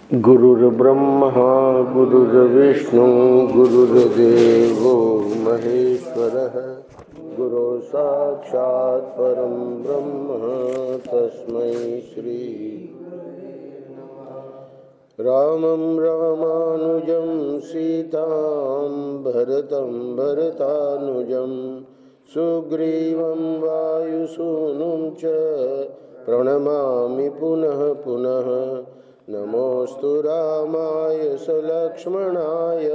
गुरुर्ब्रह्मा गुरुर्विष्णु गुरुर्देवो महेश्वरः गुरु साक्षात् परं ब्रह्म तस्मै श्री रामं रामानुजं सीतां भरतं भरतानुजं सुग्रीवं वायुसूनुं च प्रणमामि पुनः पुनः नमोस्तु रामाय सलक्ष्मणाय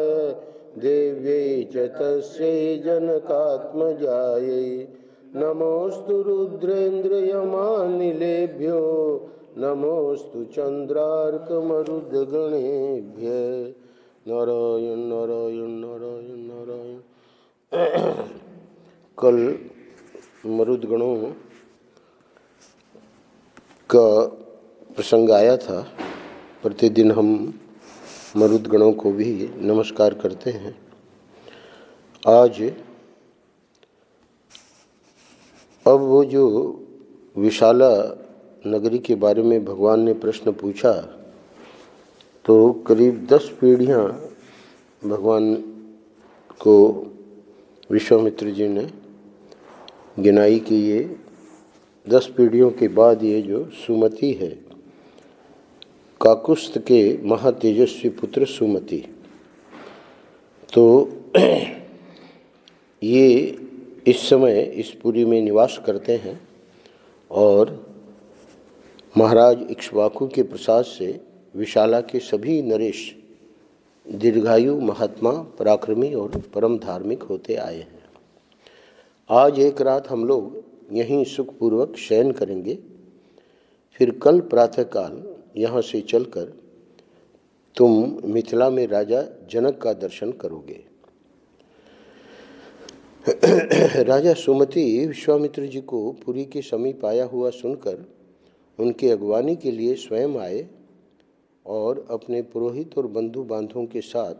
देव्यै च तस्यै जनकात्मजायै नमोस्तु रुद्रेन्द्रयमानिलेभ्यो नमोस्तु चंद्रार्कमरुद्गणेभ्यः। नारायण नारायण नारायण नारायण। कल मरुद्गणों का प्रसंग आया था। प्रतिदिन हम मरुद्गणों को भी नमस्कार करते हैं। आज अब वो जो विशाला नगरी के बारे में भगवान ने प्रश्न पूछा, तो करीब 10 पीढ़ियाँ भगवान को विश्वामित्र जी ने गिनाई कि ये 10 पीढ़ियों के बाद ये जो सुमति है, काकुस्थ के महातेजस्वी पुत्र सुमति, तो ये इस समय इस पुरी में निवास करते हैं और महाराज इक्ष्वाकु के प्रसाद से विशाला के सभी नरेश दीर्घायु, महात्मा, पराक्रमी और परम धार्मिक होते आए हैं। आज एक रात हम लोग यहीं सुखपूर्वक शयन करेंगे, फिर कल प्रातःकाल यहाँ से चलकर तुम मिथिला में राजा जनक का दर्शन करोगे। राजा सुमति विश्वामित्र जी को पुरी के समीप आया हुआ सुनकर उनके अगवानी के लिए स्वयं आए और अपने पुरोहित और बंधु बांधवों के साथ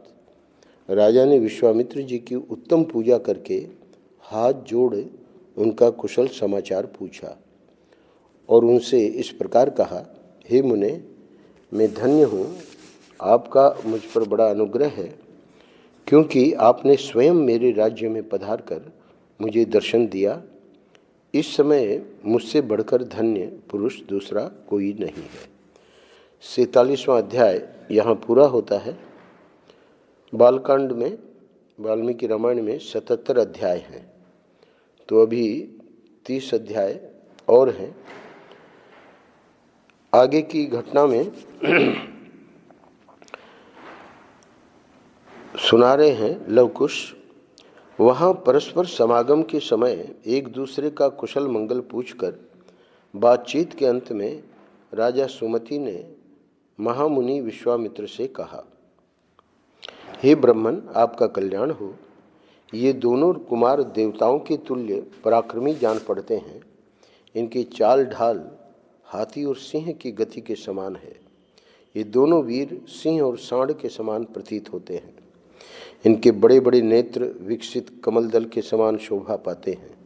राजा ने विश्वामित्र जी की उत्तम पूजा करके हाथ जोड़ उनका कुशल समाचार पूछा और उनसे इस प्रकार कहा, हे मुने, मैं धन्य हूँ, आपका मुझ पर बड़ा अनुग्रह है, क्योंकि आपने स्वयं मेरे राज्य में पधार कर मुझे दर्शन दिया। इस समय मुझसे बढ़कर धन्य पुरुष दूसरा कोई नहीं है। 47वां अध्याय यहाँ पूरा होता है। बालकांड में, वाल्मीकि रामायण में 77 अध्याय हैं, तो अभी 30 अध्याय और हैं। आगे की घटना में सुना रहे हैं लवकुश। वहाँ परस्पर समागम के समय एक दूसरे का कुशल मंगल पूछकर बातचीत के अंत में राजा सुमति ने महामुनि विश्वामित्र से कहा, हे ब्राह्मण, आपका कल्याण हो। ये दोनों कुमार देवताओं के तुल्य पराक्रमी जान पड़ते हैं। इनकी चाल ढाल हाथी और सिंह की गति के समान है। ये दोनों वीर सिंह और सांड के समान प्रतीत होते हैं। इनके बड़े बड़े नेत्र विकसित कमल दल के समान शोभा पाते हैं।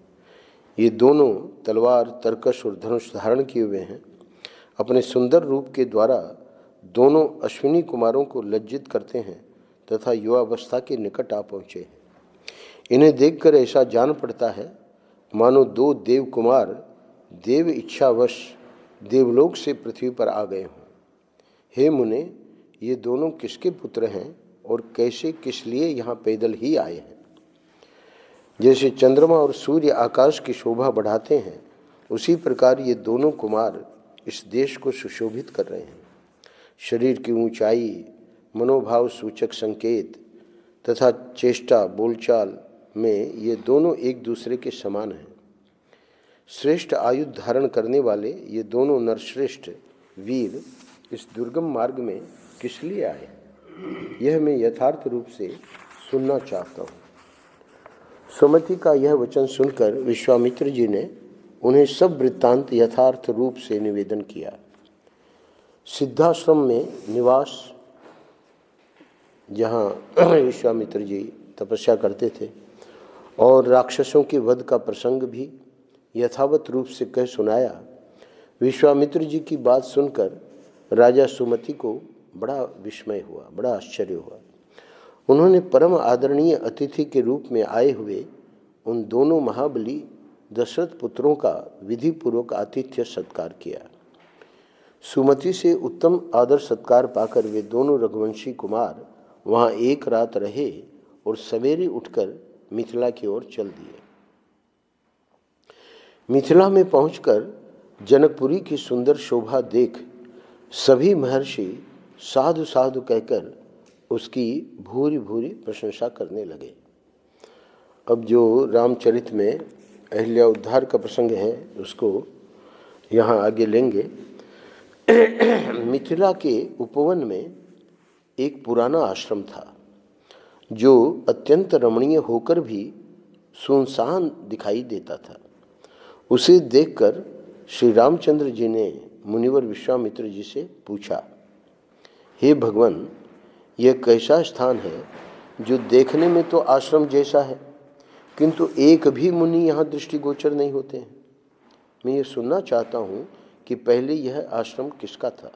ये दोनों तलवार, तरकश और धनुष धारण किए हुए हैं। अपने सुंदर रूप के द्वारा दोनों अश्विनी कुमारों को लज्जित करते हैं तथा युवावस्था के निकट आ पहुँचे हैं। इन्हें देखकर ऐसा जान पड़ता है मानो 2 देव कुमार देव इच्छावश देवलोक से पृथ्वी पर आ गए हों। हे मुने, ये दोनों किसके पुत्र हैं और कैसे किस लिए यहाँ पैदल ही आए हैं? जैसे चंद्रमा और सूर्य आकाश की शोभा बढ़ाते हैं, उसी प्रकार ये दोनों कुमार इस देश को सुशोभित कर रहे हैं। शरीर की ऊंचाई, मनोभाव सूचक संकेत तथा चेष्टा बोलचाल में ये दोनों एक दूसरे के समान हैं। श्रेष्ठ आयुध धारण करने वाले ये दोनों नरश्रेष्ठ वीर इस दुर्गम मार्ग में किस लिए आए, यह मैं यथार्थ रूप से सुनना चाहता हूँ। सुमति का यह वचन सुनकर विश्वामित्र जी ने उन्हें सब वृत्तांत यथार्थ रूप से निवेदन किया। सिद्धाश्रम में निवास, जहाँ विश्वामित्र जी तपस्या करते थे, और राक्षसों के वध का प्रसंग भी यथावत रूप से कह सुनाया। विश्वामित्र जी की बात सुनकर राजा सुमति को बड़ा विस्मय हुआ, बड़ा आश्चर्य हुआ। उन्होंने परम आदरणीय अतिथि के रूप में आए हुए उन दोनों महाबली दशरथ पुत्रों का विधि पूर्वक आतिथ्य सत्कार किया। सुमति से उत्तम आदर सत्कार पाकर वे दोनों रघुवंशी कुमार वहाँ एक रात रहे और सवेरे उठकर मिथिला की ओर चल दिए। मिथिला में पहुंचकर जनकपुरी की सुंदर शोभा देख सभी महर्षि साधु साधु कहकर उसकी भूरी भूरी प्रशंसा करने लगे। अब जो रामचरित में अहिल्या उद्धार का प्रसंग है उसको यहाँ आगे लेंगे। मिथिला के उपवन में एक पुराना आश्रम था जो अत्यंत रमणीय होकर भी सुनसान दिखाई देता था। उसे देखकर श्री रामचंद्र जी ने मुनिवर विश्वामित्र जी से पूछा, हे भगवान, यह कैसा स्थान है जो देखने में तो आश्रम जैसा है किंतु एक भी मुनि यहाँ दृष्टिगोचर नहीं होते हैं। मैं ये सुनना चाहता हूँ कि पहले यह आश्रम किसका था।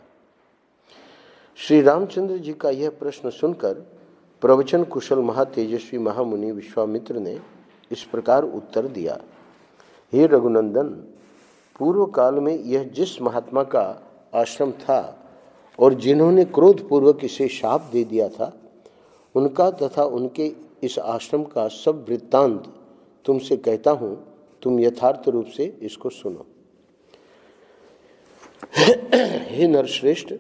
श्री रामचंद्र जी का यह प्रश्न सुनकर प्रवचन कुशल महातेजस्वी महामुनि विश्वामित्र ने इस प्रकार उत्तर दिया, हे रघुनंदन, पूर्व काल में यह जिस महात्मा का आश्रम था और जिन्होंने क्रोध पूर्वक इसे शाप दे दिया था, उनका तथा उनके इस आश्रम का सब वृत्तांत तुमसे कहता हूँ, तुम यथार्थ रूप से इसको सुनो। हे नरश्रेष्ठ,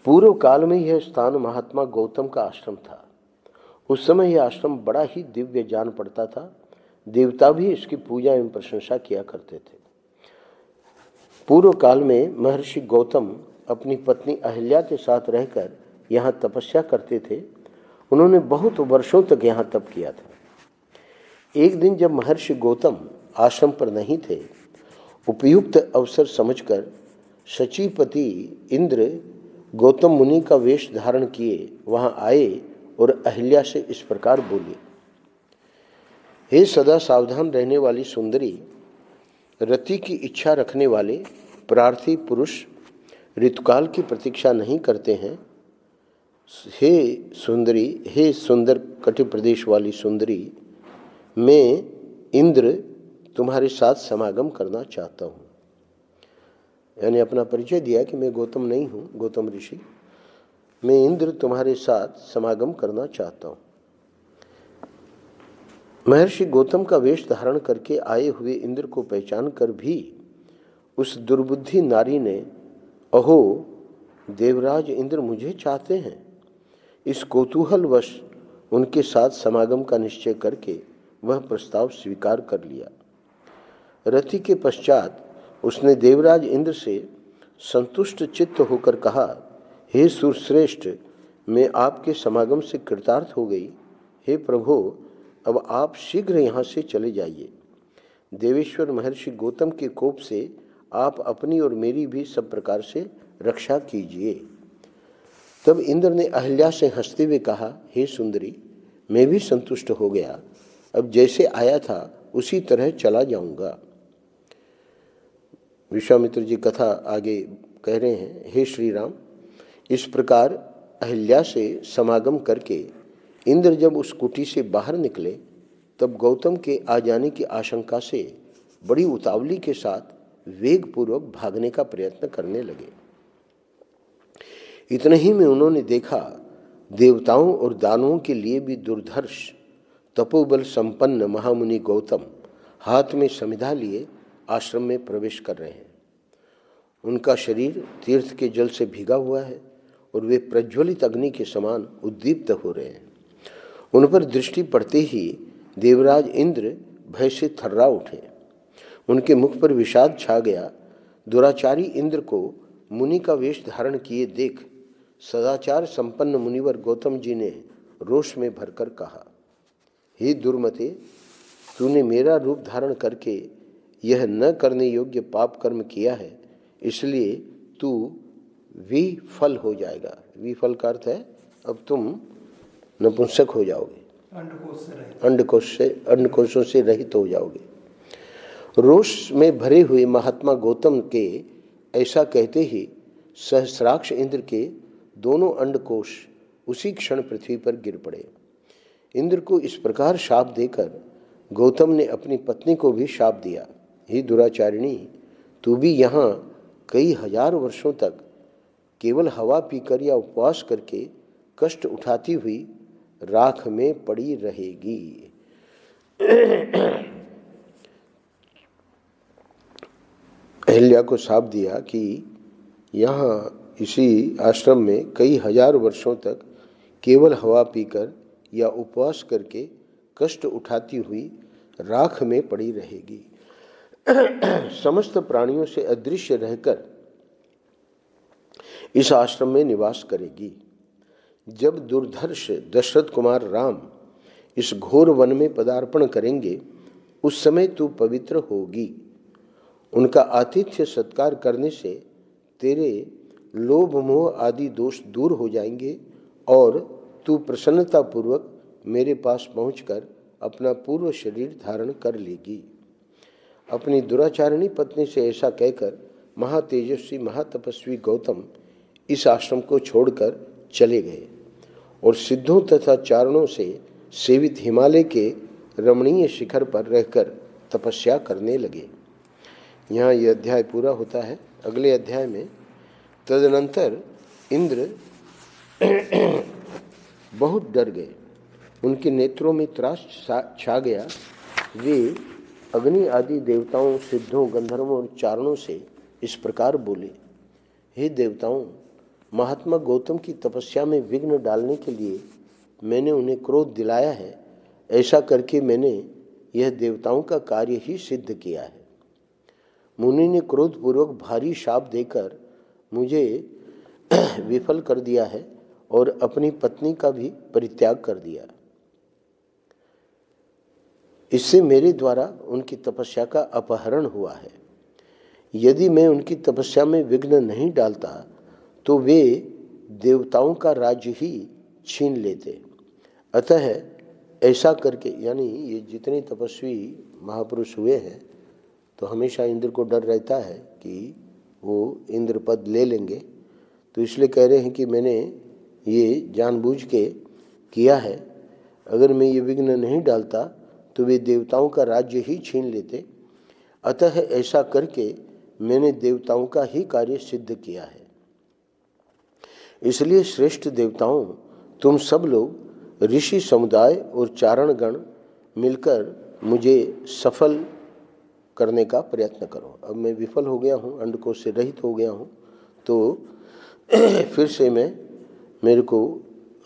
पूर्व काल में यह स्थान महात्मा गौतम का आश्रम था। उस समय यह आश्रम बड़ा ही दिव्य जान पड़ता था। देवता भी इसकी पूजा एवं प्रशंसा किया करते थे। पूर्व काल में महर्षि गौतम अपनी पत्नी अहिल्या के साथ रहकर यहाँ तपस्या करते थे। उन्होंने बहुत वर्षों तक यहाँ तप किया था। एक दिन जब महर्षि गौतम आश्रम पर नहीं थे, उपयुक्त अवसर समझकर शचीपति इंद्र गौतम मुनि का वेश धारण किए वहाँ आए और अहिल्या से इस प्रकार बोले, हे सदा सावधान रहने वाली सुंदरी, रति की इच्छा रखने वाले प्रार्थी पुरुष ऋतुकाल की प्रतीक्षा नहीं करते हैं। हे सुंदरी, हे सुंदर कटि प्रदेश वाली सुंदरी, मैं इंद्र तुम्हारे साथ समागम करना चाहता हूँ। यानी अपना परिचय दिया कि मैं गौतम नहीं हूँ, गौतम ऋषि, मैं इंद्र तुम्हारे साथ समागम करना चाहता हूँ। महर्षि गौतम का वेश धारण करके आए हुए इंद्र को पहचान कर भी उस दुर्बुद्धि नारी ने, अहो देवराज इंद्र मुझे चाहते हैं, इस कौतूहलवश उनके साथ समागम का निश्चय करके वह प्रस्ताव स्वीकार कर लिया। रति के पश्चात उसने देवराज इंद्र से संतुष्ट चित्त होकर कहा, हे सुरश्रेष्ठ, मैं आपके समागम से कृतार्थ हो गई। हे प्रभु, अब आप शीघ्र यहाँ से चले जाइए। देवेश्वर महर्षि गौतम के कोप से आप अपनी और मेरी भी सब प्रकार से रक्षा कीजिए। तब इंद्र ने अहिल्या से हंसते हुए कहा, हे सुंदरी, मैं भी संतुष्ट हो गया। अब जैसे आया था उसी तरह चला जाऊंगा। विश्वामित्र जी कथा आगे कह रहे हैं, हे श्री राम, इस प्रकार अहिल्या से समागम करके इंद्र जब उस कुटी से बाहर निकले तब गौतम के आ जाने की आशंका से बड़ी उतावली के साथ वेग पूर्वक भागने का प्रयत्न करने लगे। इतने ही में उन्होंने देखा देवताओं और दानवों के लिए भी दुर्धर्ष तपोबल संपन्न महामुनि गौतम हाथ में समिधा लिए आश्रम में प्रवेश कर रहे हैं। उनका शरीर तीर्थ के जल से भीगा हुआ है और वे प्रज्वलित अग्नि के समान उद्दीप्त हो रहे हैं। उन पर दृष्टि पड़ते ही देवराज इंद्र भय से थर्रा उठे। उनके मुख पर विषाद छा गया। दुराचारी इंद्र को मुनि का वेश धारण किए देख सदाचार संपन्न मुनिवर गौतम जी ने रोष में भरकर कहा, हे दुर्मते, तूने मेरा रूप धारण करके यह न करने योग्य पाप कर्म किया है, इसलिए तू विफल हो जाएगा। विफल का अर्थ है अब तुम नपुंसक हो जाओगे, अंडकोशों से रहित हो जाओगे। रोष में भरे हुए महात्मा गौतम के ऐसा कहते ही सहस्राक्ष इंद्र के दोनों अंडकोश उसी क्षण पृथ्वी पर गिर पड़े। इंद्र को इस प्रकार शाप देकर गौतम ने अपनी पत्नी को भी शाप दिया, हे दुराचारिणी, तू भी यहाँ कई हजार वर्षों तक केवल हवा पीकर या उपवास करके कष्ट उठाती हुई राख में पड़ी रहेगी। अहिल्या को शाप दिया कि यहाँ इसी आश्रम में कई हजार वर्षों तक केवल हवा पीकर या उपवास करके कष्ट उठाती हुई राख में पड़ी रहेगी। समस्त प्राणियों से अदृश्य रहकर इस आश्रम में निवास करेगी। जब दुर्धर्ष दशरथ कुमार राम इस घोर वन में पदार्पण करेंगे, उस समय तू पवित्र होगी। उनका आतिथ्य सत्कार करने से तेरे लोभ मोह आदि दोष दूर हो जाएंगे और तू प्रसन्नता पूर्वक मेरे पास पहुंचकर अपना पूर्व शरीर धारण कर लेगी। अपनी दुराचारिणी पत्नी से ऐसा कहकर महातेजस्वी महातपस्वी गौतम इस आश्रम को छोड़कर चले गए और सिद्धों तथा चारणों से सेवित हिमालय के रमणीय शिखर पर रहकर तपस्या करने लगे। यहाँ यह अध्याय पूरा होता है। अगले अध्याय में तदनंतर इंद्र बहुत डर गए, उनके नेत्रों में त्रास छा गया। वे अग्नि आदि देवताओं, सिद्धों, गंधर्वों और चारणों से इस प्रकार बोले, हे देवताओं, महात्मा गौतम की तपस्या में विघ्न डालने के लिए मैंने उन्हें क्रोध दिलाया है। ऐसा करके मैंने यह देवताओं का कार्य ही सिद्ध किया है। मुनि ने क्रोधपूर्वक भारी शाप देकर मुझे विफल कर दिया है और अपनी पत्नी का भी परित्याग कर दिया। इससे मेरे द्वारा उनकी तपस्या का अपहरण हुआ है। यदि मैं उनकी तपस्या में विघ्न नहीं डालता तो वे देवताओं का राज्य ही छीन लेते। अतः ऐसा करके, यानी ये जितने तपस्वी महापुरुष हुए हैं तो हमेशा इंद्र को डर रहता है कि वो इंद्र पद ले लेंगे, तो इसलिए कह रहे हैं कि मैंने ये जानबूझ के किया है। अगर मैं ये विघ्न नहीं डालता तो वे देवताओं का राज्य ही छीन लेते। अतः ऐसा करके मैंने देवताओं का ही कार्य सिद्ध किया है। इसलिए श्रेष्ठ देवताओं, तुम सब लोग ऋषि समुदाय और चारणगण मिलकर मुझे सफल करने का प्रयत्न करो। अब मैं विफल हो गया हूँ, अंडकोश से रहित हो गया हूँ, तो फिर से मेरे को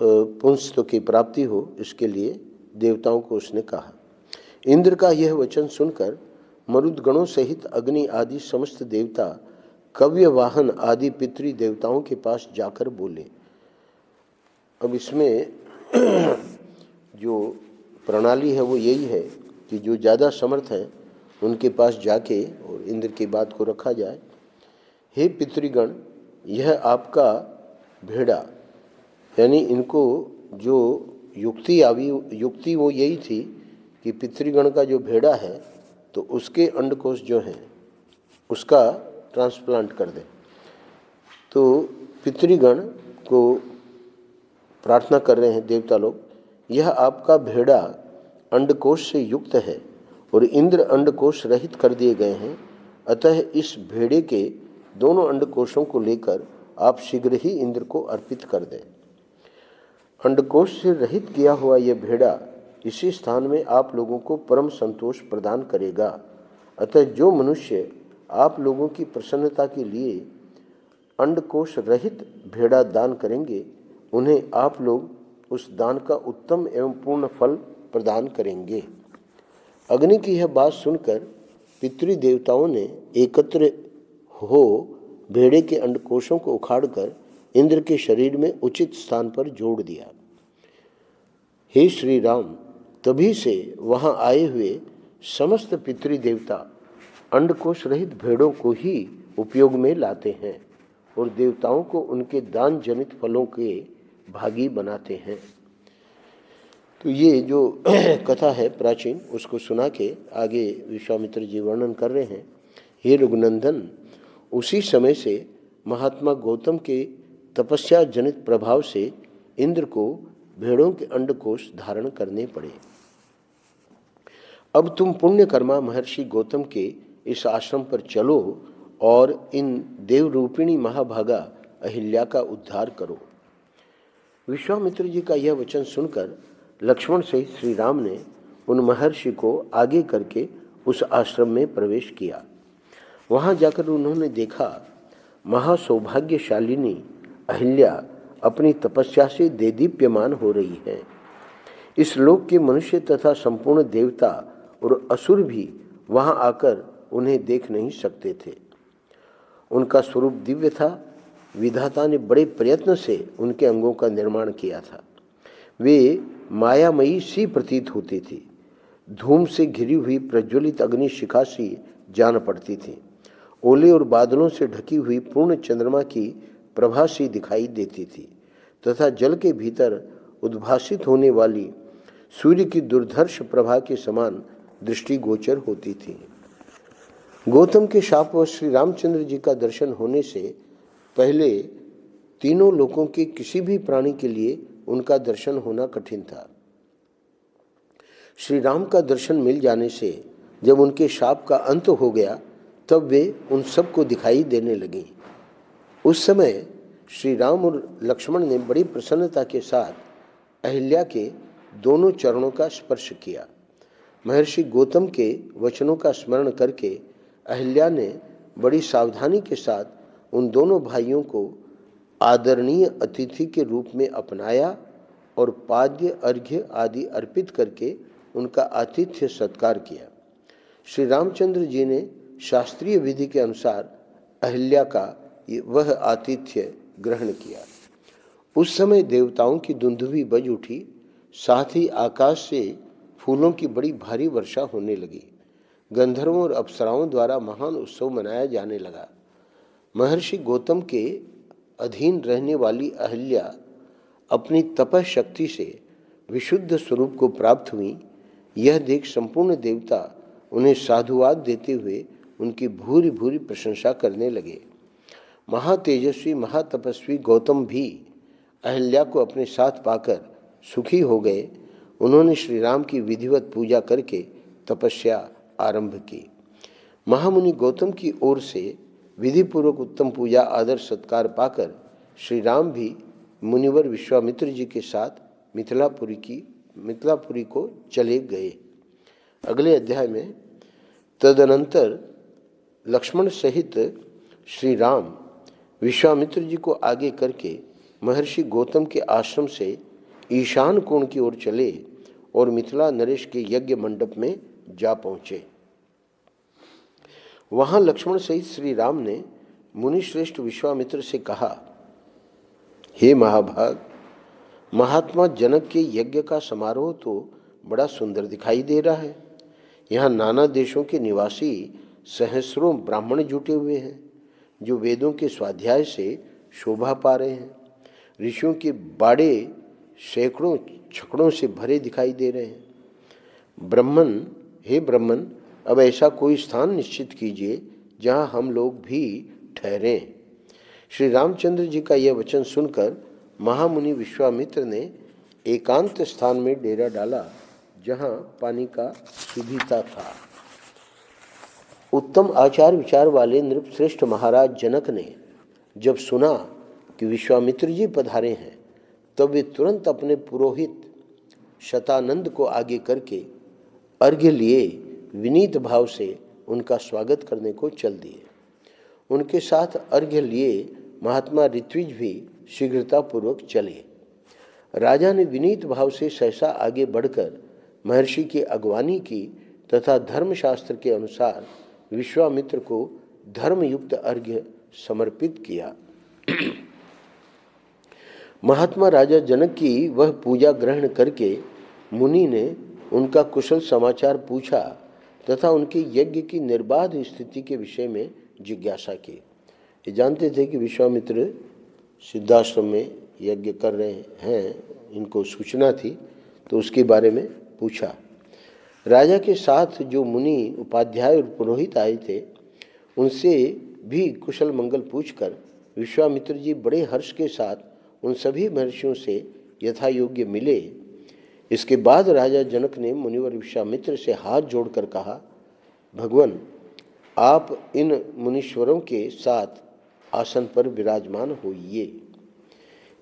पुंसत्व की प्राप्ति हो, इसके लिए देवताओं को उसने कहा। इंद्र का यह वचन सुनकर मरुदगणों सहित अग्नि आदि समस्त देवता कव्य वाहन आदि पितृ देवताओं के पास जाकर बोले। अब इसमें जो प्रणाली है वो यही है कि जो ज़्यादा समर्थ हैं उनके पास जाके और इंद्र की बात को रखा जाए। हे पितृगण, यह आपका भेड़ा, यानी इनको जो युक्ति वो यही थी कि पितृगण का जो भेड़ा है तो उसके अंडकोश जो हैं उसका ट्रांसप्लांट कर दे। तो पितृगण को प्रार्थना कर रहे हैं देवता लोग, यह आपका भेड़ा अंडकोश से युक्त है और इंद्र अंडकोश रहित कर दिए गए हैं। अतः इस भेड़े के दोनों अंडकोशों को लेकर आप शीघ्र ही इंद्र को अर्पित कर दें। अंडकोश से रहित किया हुआ यह भेड़ा इसी स्थान में आप लोगों को परम संतोष प्रदान करेगा। अतः जो मनुष्य आप लोगों की प्रसन्नता के लिए अंडकोश रहित भेड़ा दान करेंगे, उन्हें आप लोग उस दान का उत्तम एवं पूर्ण फल प्रदान करेंगे। अग्नि की यह बात सुनकर पितृ देवताओं ने एकत्र हो भेड़े के अंडकोशों को उखाड़कर इंद्र के शरीर में उचित स्थान पर जोड़ दिया। हे श्री राम, तभी से वहां आए हुए समस्त पितृ देवता अंडकोश रहित भेड़ों को ही उपयोग में लाते हैं और देवताओं को उनके दान जनित फलों के भागी बनाते हैं। तो ये जो कथा है प्राचीन, उसको सुना के आगे विश्वामित्र जी वर्णन कर रहे हैं। हे रघुनंदन, उसी समय से महात्मा गौतम के तपस्या जनित प्रभाव से इंद्र को भेड़ों के अंडकोश धारण करने पड़े। अब तुम पुण्यकर्मा महर्षि गौतम के इस आश्रम पर चलो और इन देवरूपिणी महाभागा अहिल्या का उद्धार करो। विश्वामित्र जी का यह वचन सुनकर लक्ष्मण सहित श्री राम ने उन महर्षि को आगे करके उस आश्रम में प्रवेश किया। वहां जाकर उन्होंने देखा महासौभाग्यशालिनी अहिल्या अपनी तपस्या से देदीप्यमान हो रही है। इस लोक के मनुष्य तथा संपूर्ण देवता और असुर भी वहां आकर उन्हें देख नहीं सकते थे। उनका स्वरूप दिव्य था। विधाता ने बड़े प्रयत्न से उनके अंगों का निर्माण किया था। वे मायामयी सी प्रतीत होती थी। धूम से घिरी हुई प्रज्वलित अग्नि शिखा सी जान पड़ती थी। ओले और बादलों से ढकी हुई पूर्ण चंद्रमा की प्रभा सी दिखाई देती थी तथा जल के भीतर उद्भासित होने वाली सूर्य की दुर्धर्ष प्रभा के समान दृष्टिगोचर होती थी। गौतम के शाप व श्री रामचंद्र जी का दर्शन होने से पहले तीनों लोकों के किसी भी प्राणी के लिए उनका दर्शन होना कठिन था। श्री राम का दर्शन मिल जाने से जब उनके शाप का अंत हो गया तब वे उन सबको दिखाई देने लगी। उस समय श्री राम और लक्ष्मण ने बड़ी प्रसन्नता के साथ अहिल्या के दोनों चरणों का स्पर्श किया। महर्षि गौतम के वचनों का स्मरण करके अहिल्या ने बड़ी सावधानी के साथ उन दोनों भाइयों को आदरणीय अतिथि के रूप में अपनाया और पाद्य अर्घ्य आदि अर्पित करके उनका आतिथ्य सत्कार किया। श्री रामचंद्र जी ने शास्त्रीय विधि के अनुसार अहिल्या का वह आतिथ्य ग्रहण किया। उस समय देवताओं की दुंदुभी बज उठी। साथ ही आकाश से फूलों की बड़ी भारी वर्षा होने लगी। गंधर्वों और अप्सराओं द्वारा महान उत्सव मनाया जाने लगा। महर्षि गौतम के अधीन रहने वाली अहिल्या अपनी तपः शक्ति से विशुद्ध स्वरूप को प्राप्त हुई। यह देख संपूर्ण देवता उन्हें साधुवाद देते हुए उनकी भूरि भूरि प्रशंसा करने लगे। महातेजस्वी महातपस्वी गौतम भी अहिल्या को अपने साथ पाकर सुखी हो गए। उन्होंने श्री राम की विधिवत पूजा करके तपस्या आरंभ की। महामुनि गौतम की ओर से विधिपूर्वक उत्तम पूजा आदर सत्कार पाकर श्री राम भी मुनिवर विश्वामित्र जी के साथ मिथिलापुरी को चले गए। अगले अध्याय में तदनंतर लक्ष्मण सहित श्री राम विश्वामित्र जी को आगे करके महर्षि गौतम के आश्रम से ईशान कोण की ओर चले और मिथिला नरेश के यज्ञ मंडप में जा पहुँचे। वहाँ लक्ष्मण सहित श्री राम ने मुनिश्रेष्ठ विश्वामित्र से कहा, हे महाभाग, महात्मा जनक के यज्ञ का समारोह तो बड़ा सुंदर दिखाई दे रहा है। यहाँ नाना देशों के निवासी सहस्रों ब्राह्मण जुटे हुए हैं जो वेदों के स्वाध्याय से शोभा पा रहे हैं। ऋषियों के बाड़े सैकड़ों छकड़ों से भरे दिखाई दे रहे हैं। हे ब्राह्मण, अब ऐसा कोई स्थान निश्चित कीजिए जहाँ हम लोग भी ठहरें। श्री रामचंद्र जी का यह वचन सुनकर महामुनि विश्वामित्र ने एकांत स्थान में डेरा डाला जहाँ पानी का सुविधा था। उत्तम आचार विचार वाले नृपश्रेष्ठ महाराज जनक ने जब सुना कि विश्वामित्र जी पधारे हैं तब वे तुरंत अपने पुरोहित शतानंद को आगे करके अर्घ्य लिए विनीत भाव से उनका स्वागत करने को चल दिए। उनके साथ अर्घ्य लिए महात्मा ऋत्विज भी शीघ्रतापूर्वक चले। राजा ने विनीत भाव से सहसा आगे बढ़कर महर्षि की अगवानी की तथा धर्मशास्त्र के अनुसार विश्वामित्र को धर्मयुक्त अर्घ्य समर्पित किया। महात्मा राजा जनक की वह पूजा ग्रहण करके मुनि ने उनका कुशल समाचार पूछा तथा उनके यज्ञ की निर्बाध स्थिति के विषय में जिज्ञासा की। ये जानते थे कि विश्वामित्र सिद्धाश्रम में यज्ञ कर रहे हैं, इनको सूचना थी, तो उसके बारे में पूछा। राजा के साथ जो मुनि उपाध्याय और पुरोहित आए थे उनसे भी कुशल मंगल पूछकर विश्वामित्र जी बड़े हर्ष के साथ उन सभी महर्षियों से यथा योग्य मिले। इसके बाद राजा जनक ने मुनिवर विश्वामित्र से हाथ जोड़कर कहा, भगवान, आप इन मुनीश्वरों के साथ आसन पर विराजमान होइए।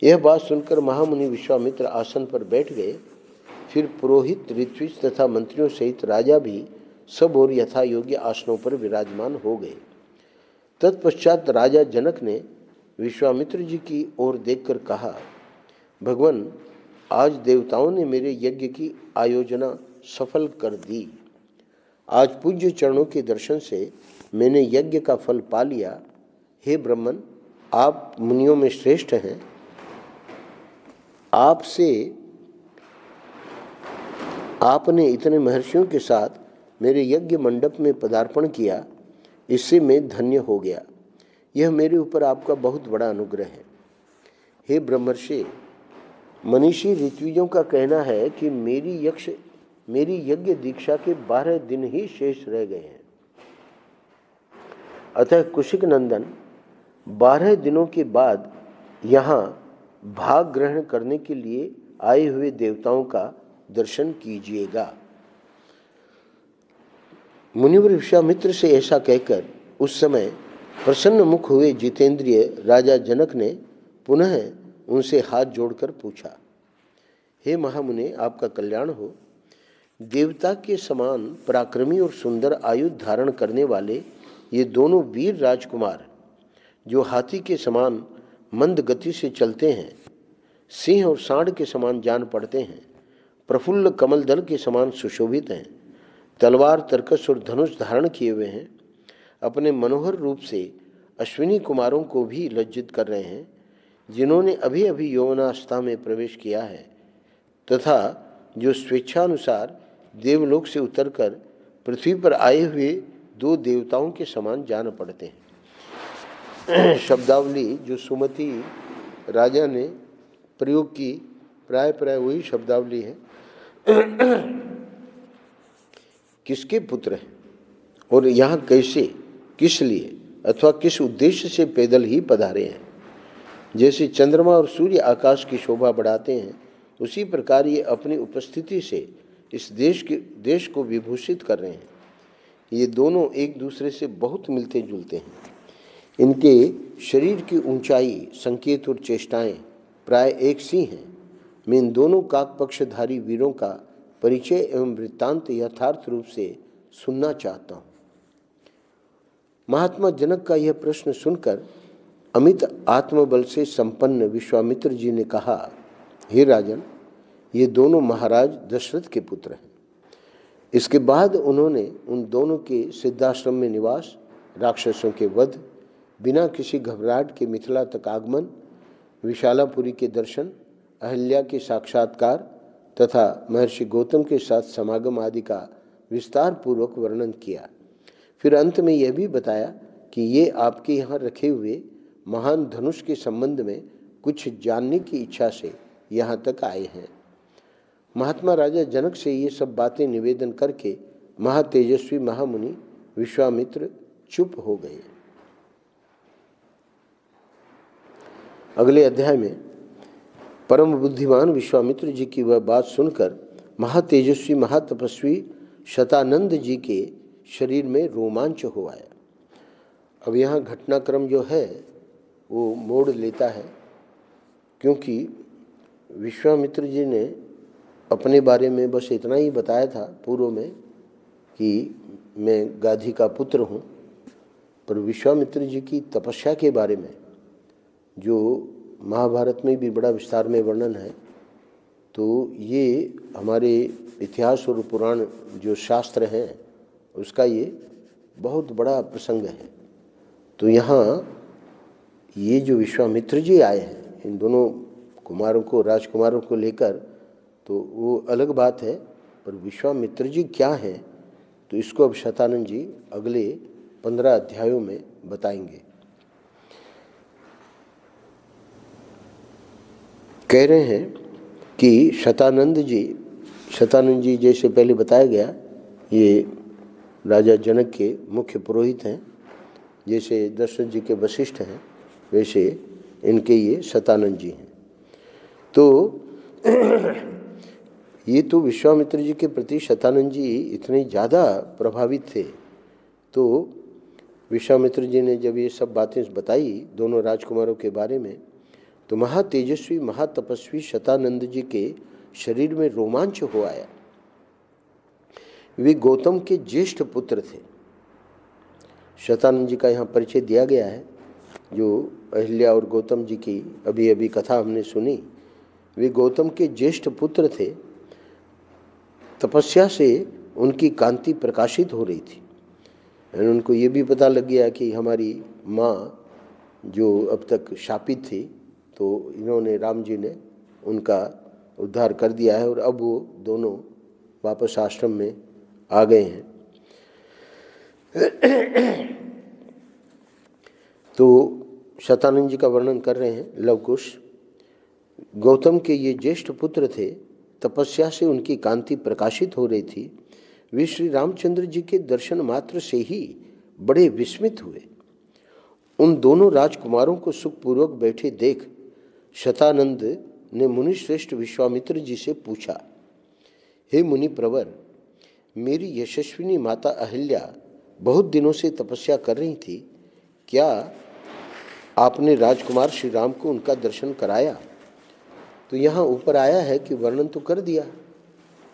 यह बात सुनकर महामुनि विश्वामित्र आसन पर बैठ गए। फिर पुरोहित, ऋत्विज तथा मंत्रियों सहित राजा भी सब और यथा योग्य आसनों पर विराजमान हो गए। तत्पश्चात राजा जनक ने विश्वामित्र जी की ओर देखकर कहा, भगवान, आज देवताओं ने मेरे यज्ञ की आयोजना सफल कर दी। आज पूज्य चरणों के दर्शन से मैंने यज्ञ का फल पा लिया। हे ब्राह्मण, आप मुनियों में श्रेष्ठ हैं। आपने इतने महर्षियों के साथ मेरे यज्ञ मंडप में पदार्पण किया, इससे मैं धन्य हो गया। यह मेरे ऊपर आपका बहुत बड़ा अनुग्रह है। हे ब्रह्मर्षि, मनीषी ऋत्विजों का कहना है कि मेरी यज्ञ दीक्षा के 12 दिन ही शेष रह गए हैं। अतः कुशिक नंदन, 12 दिनों के बाद यहाँ भाग ग्रहण करने के लिए आए हुए देवताओं का दर्शन कीजिएगा। मुनिवर विश्वामित्र से ऐसा कहकर उस समय प्रसन्न मुख हुए जितेंद्रिय राजा जनक ने पुनः उनसे हाथ जोड़कर पूछा, हे महामुने, आपका कल्याण हो। देवता के समान पराक्रमी और सुंदर आयुध धारण करने वाले ये दोनों वीर राजकुमार, जो हाथी के समान मंद गति से चलते हैं, सिंह और सांड के समान जान पड़ते हैं, प्रफुल्ल कमल दल के समान सुशोभित हैं, तलवार, तरकस और धनुष धारण किए हुए हैं, अपने मनोहर रूप से अश्विनी कुमारों को भी लज्जित कर रहे हैं, जिन्होंने अभी अभी यौवनावस्था में प्रवेश किया है, तथा जो स्वेच्छानुसार देवलोक से उतरकर पृथ्वी पर आए हुए 2 देवताओं के समान जान पड़ते हैं। शब्दावली जो सुमति राजा ने प्रयोग की, प्राय वही शब्दावली है। किसके पुत्र हैं और यहाँ कैसे, किस लिए अथवा किस उद्देश्य से पैदल ही पधारे हैं। जैसे चंद्रमा और सूर्य आकाश की शोभा बढ़ाते हैं, उसी प्रकार ये अपनी उपस्थिति से इस देश को विभूषित कर रहे हैं। ये दोनों एक दूसरे से बहुत मिलते जुलते हैं। इनके शरीर की ऊंचाई, संकेत और चेष्टाएं प्राय एक सी हैं। मैं इन दोनों काकपक्षधारी वीरों का परिचय एवं वृत्तांत यथार्थ रूप से सुनना चाहता हूँ। महात्मा जनक का यह प्रश्न सुनकर अमित आत्मबल से संपन्न विश्वामित्र जी ने कहा, हे राजन, ये दोनों महाराज दशरथ के पुत्र हैं। इसके बाद उन्होंने उन दोनों के सिद्धाश्रम में निवास, राक्षसों के वध, बिना किसी घबराहट के मिथिला तक आगमन, विशालापुरी के दर्शन, अहल्या के साक्षात्कार तथा महर्षि गौतम के साथ समागम आदि का विस्तार पूर्वक वर्णन किया। फिर अंत में यह भी बताया कि ये आपके यहाँ रखे हुए महान धनुष के संबंध में कुछ जानने की इच्छा से यहाँ तक आए हैं। महात्मा राजा जनक से ये सब बातें निवेदन करके महातेजस्वी महामुनि विश्वामित्र चुप हो गए। अगले अध्याय में परम बुद्धिमान विश्वामित्र जी की वह बात सुनकर महातेजस्वी महातपस्वी शतानंद जी के शरीर में रोमांच हो आया। अब यहाँ घटनाक्रम जो है वो मोड़ लेता है, क्योंकि विश्वामित्र जी ने अपने बारे में बस इतना ही बताया था पूर्व में कि मैं गाधी का पुत्र हूँ, पर विश्वामित्र जी की तपस्या के बारे में जो महाभारत में भी बड़ा विस्तार में वर्णन है, तो ये हमारे इतिहास और पुराण जो शास्त्र हैं उसका ये बहुत बड़ा प्रसंग है। तो यहाँ ये जो विश्वामित्र जी आए हैं इन दोनों कुमारों को, राजकुमारों को लेकर, तो वो अलग बात है, पर विश्वामित्र जी क्या हैं तो इसको अब शतानंद जी अगले 15 अध्यायों में बताएंगे। कह रहे हैं कि शतानंद जी जैसे पहले बताया गया, ये राजा जनक के मुख्य पुरोहित हैं, जैसे दशरथ जी के वशिष्ठ हैं, वैसे इनके ये शतानंद जी हैं। तो ये तो विश्वामित्र जी के प्रति शतानंद जी इतने ज़्यादा प्रभावित थे। तो विश्वामित्र जी ने जब ये सब बातें बताई दोनों राजकुमारों के बारे में, तो महातेजस्वी महातपस्वी शतानंद जी के शरीर में रोमांच हो आया। वे गौतम के ज्येष्ठ पुत्र थे। शतानंद जी का यहाँ परिचय दिया गया है। जो अहिल्या और गौतम जी की अभी अभी कथा हमने सुनी, वे गौतम के ज्येष्ठ पुत्र थे। तपस्या से उनकी कांति प्रकाशित हो रही थी। उनको ये भी पता लग गया कि हमारी माँ जो अब तक शापित थी, तो इन्होंने, राम जी ने उनका उद्धार कर दिया है और अब वो दोनों वापस आश्रम में आ गए हैं। तो शतानंद जी का वर्णन कर रहे हैं लवकुश। गौतम के ये ज्येष्ठ पुत्र थे। तपस्या से उनकी कांति प्रकाशित हो रही थी। वे श्री रामचंद्र जी के दर्शन मात्र से ही बड़े विस्मित हुए। उन दोनों राजकुमारों को सुखपूर्वक बैठे देख शतानंद ने मुनि श्रेष्ठ विश्वामित्र जी से पूछा, हे मुनि प्रवर, मेरी यशस्विनी माता अहिल्या बहुत दिनों से तपस्या कर रही थी। क्या आपने राजकुमार श्री राम को उनका दर्शन कराया? तो यहाँ ऊपर आया है कि वर्णन तो कर दिया,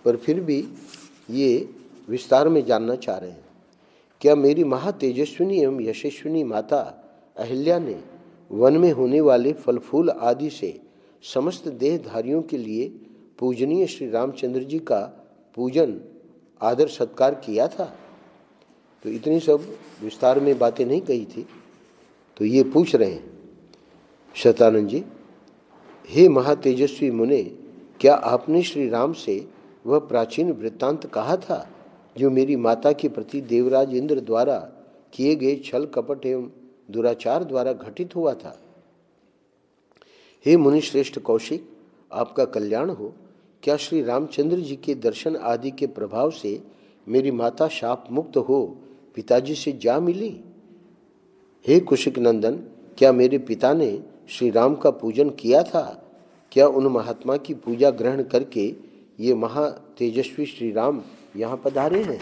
पर फिर भी ये विस्तार में जानना चाह रहे हैं। क्या मेरी महातेजस्विनी एवं यशस्विनी माता अहिल्या ने वन में होने वाले फल फूल आदि से समस्त देहधारियों के लिए पूजनीय श्री रामचंद्र जी का पूजन आदर सत्कार किया था? तो इतनी सब विस्तार में बातें नहीं कही थी। तो ये पूछ रहे हैं शतानंद जी, हे महातेजस्वी मुने, क्या आपने श्री राम से वह प्राचीन वृत्तांत कहा था जो मेरी माता के प्रति देवराज इंद्र द्वारा किए गए छल कपट एवं दुराचार द्वारा घटित हुआ था? हे मुनि श्रेष्ठ कौशिक, आपका कल्याण हो। क्या श्री रामचंद्र जी के दर्शन आदि के प्रभाव से मेरी माता शाप मुक्त हो पिताजी से जा मिली? हे कुशिक नंदन, क्या मेरे पिता ने श्री राम का पूजन किया था? क्या उन महात्मा की पूजा ग्रहण करके ये महातेजस्वी श्री राम यहाँ पधारे हैं?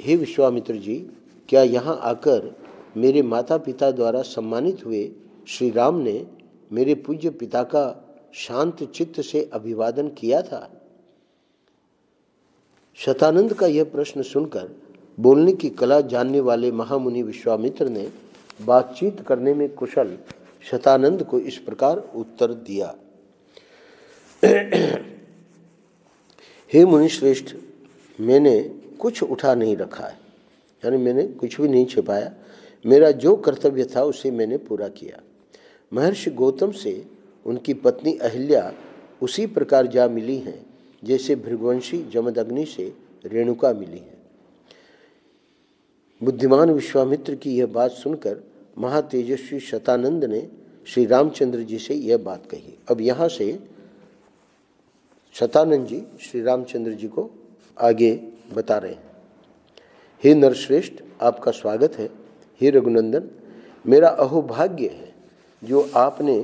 हे विश्वामित्र जी, क्या यहाँ आकर मेरे माता पिता द्वारा सम्मानित हुए श्री राम ने मेरे पूज्य पिता का शांत चित्त से अभिवादन किया था? शतानंद का यह प्रश्न सुनकर बोलने की कला जानने वाले महामुनि विश्वामित्र ने बातचीत करने में कुशल शतानंद को इस प्रकार उत्तर दिया। हे मुनि श्रेष्ठ, मैंने कुछ उठा नहीं रखा है, यानी मैंने कुछ भी नहीं छिपाया। मेरा जो कर्तव्य था उसे मैंने पूरा किया। महर्षि गौतम से उनकी पत्नी अहिल्या उसी प्रकार जा मिली हैं जैसे भृगुवंशी जमदग्नि से रेणुका मिली है। बुद्धिमान विश्वामित्र की यह बात सुनकर महातेजस्वी शतानंद ने श्री रामचंद्र जी से यह बात कही। अब यहाँ से शतानंद जी श्री रामचंद्र जी को आगे बता रहे हैं। हे नरश्रेष्ठ, आपका स्वागत है। हे रघुनंदन, मेरा अहोभाग्य है जो आपने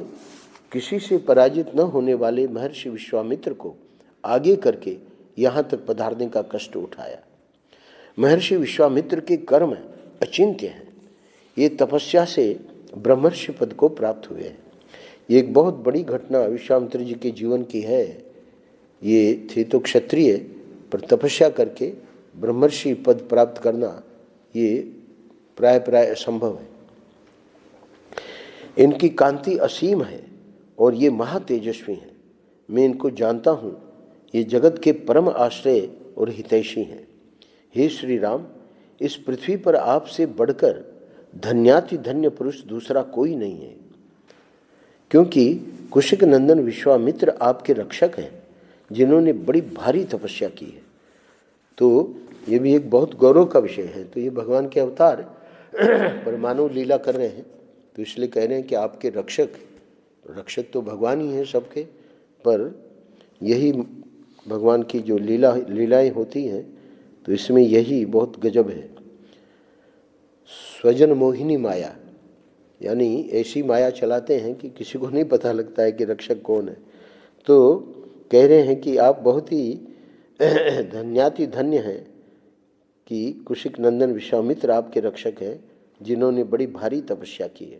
किसी से पराजित न होने वाले महर्षि विश्वामित्र को आगे करके यहाँ तक पधारने का कष्ट उठाया। महर्षि विश्वामित्र के कर्म अचिंत्य हैं। ये तपस्या से ब्रह्मर्षि पद को प्राप्त हुए हैं। ये एक बहुत बड़ी घटना विश्वामित्र जी के जीवन की है। ये थे तो क्षत्रिय, पर तपस्या करके ब्रह्मर्षि पद प्राप्त करना ये प्राय असंभव है। इनकी कांति असीम है और ये महातेजस्वी हैं। मैं इनको जानता हूँ। ये जगत के परम आश्रय और हितैषी हैं। हे श्री राम, इस पृथ्वी पर आपसे बढ़कर धन्याति धन्य पुरुष दूसरा कोई नहीं है, क्योंकि कुशिक नंदन विश्वामित्र आपके रक्षक हैं जिन्होंने बड़ी भारी तपस्या की है। तो ये भी एक बहुत गौरव का विषय है। तो ये भगवान के अवतार पर मानव लीला कर रहे हैं, तो इसलिए कह रहे हैं कि आपके रक्षक तो भगवान ही हैं सबके, पर यही भगवान की जो लीलाएं होती हैं तो इसमें यही बहुत गजब है। स्वजन मोहिनी माया, यानी ऐसी माया चलाते हैं कि किसी को नहीं पता लगता है कि रक्षक कौन है। तो कह रहे हैं कि आप बहुत ही धन्याति धन्य हैं कि कुशिक नंदन विश्वामित्र आपके रक्षक हैं, जिन्होंने बड़ी भारी तपस्या की है।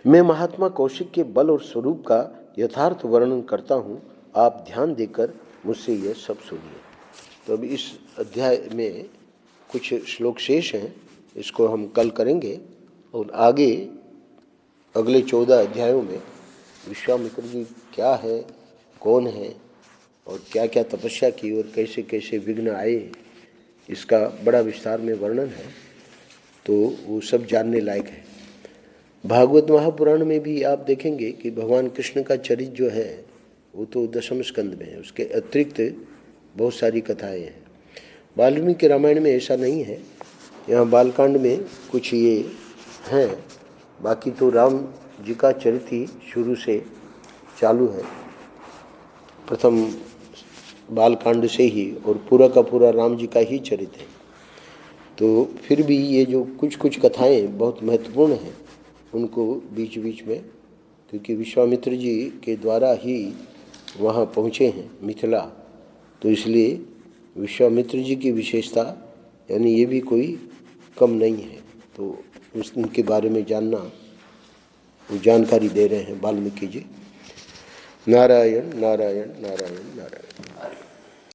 मैं महात्मा कौशिक के बल और स्वरूप का यथार्थ वर्णन करता हूँ, आप ध्यान देकर मुझसे यह सब सुनिए। तो अब इस अध्याय में कुछ श्लोक शेष हैं, इसको हम कल करेंगे और आगे अगले 14 अध्यायों में विश्वामित्र जी क्या है, कौन है और क्या क्या तपस्या की और कैसे कैसे विघ्न आए, इसका बड़ा विस्तार में वर्णन है। तो वो सब जानने लायक है। भागवत महापुराण में भी आप देखेंगे कि भगवान कृष्ण का चरित्र जो है वो तो 10वें स्कंद में है, उसके अतिरिक्त बहुत सारी कथाएं हैं। वाल्मीकि रामायण में ऐसा नहीं है, यहाँ बालकांड में कुछ ये हैं, बाकी तो राम जी का चरित्र ही शुरू से चालू है, प्रथम बालकांड से ही, और पूरा का पूरा राम जी का ही चरित्र है। तो फिर भी ये जो कुछ कुछ कथाएं बहुत महत्वपूर्ण हैं, उनको बीच बीच में, क्योंकि विश्वामित्र जी के द्वारा ही वहाँ पहुँचे हैं मिथिला, तो इसलिए विश्वामित्र जी की विशेषता यानी ये भी कोई कम नहीं है। तो उनके बारे में जानना, वो जानकारी दे रहे हैं वाल्मीकि जी। नारायण नारायण नारायण नारायण।